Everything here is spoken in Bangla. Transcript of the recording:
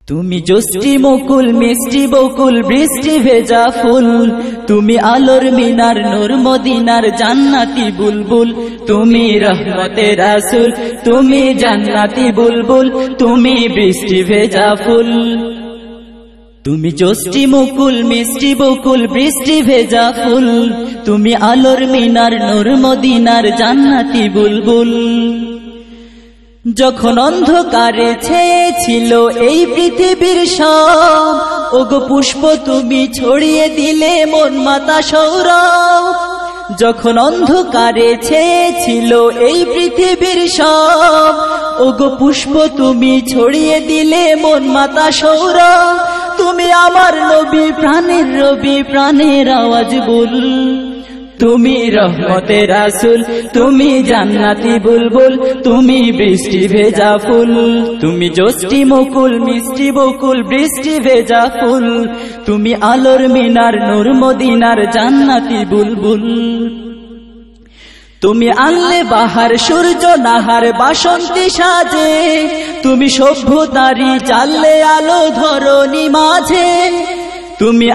তুমি জ্যোষ্ঠী মুকুল মিষ্টি বকুল বৃষ্টি ভেজা ফুল, তুমি আলোর মিনার নূর মদিনার জান্নাতি বুলবুল, তুমি রহমতের রাসূল, তুমি জান্নাতি বুলবুল, তুমি বৃষ্টি ভেজা ফুল। তুমি জ্যোষ্ঠী মুকুল মিষ্টি বকুল বৃষ্টি ভেজা ফুল, তুমি আলোর মিনার নূর মদিনার জান্নাতি বুলবুল। যখন অন্ধকারে ছেয়েছিল এই পৃথিবীর সব, ওগো পুষ্প তুমি ছড়িয়ে দিলে মন মাতা সৌরভ। যখন অন্ধকারে ছেয়েছিল এই পৃথিবীর সব, ওগো পুষ্প তুমি ছড়িয়ে দিলে মন মাতা সৌরভ। তুমি আমার নবী প্রাণের রবি প্রাণের আওয়াজ বল, তুমি রহমতের রাসূল, তুমি জান্নাতি বুলবুল, তুমি বৃষ্টি ভেজা ফুল। তুমি জ্যোষ্ঠী মুকুল মিষ্টি বকুল বৃষ্টি ভেজা ফুল, তুমি আলোর মিনার নূর মদিনার জান্নাতি বুলবুল। তুমি আনলে বাহার সূর্য নাহার বাসন্তী সাজে, তুমি সভ্যতারি চাললে আলো ধরণী মাঝে। তুমি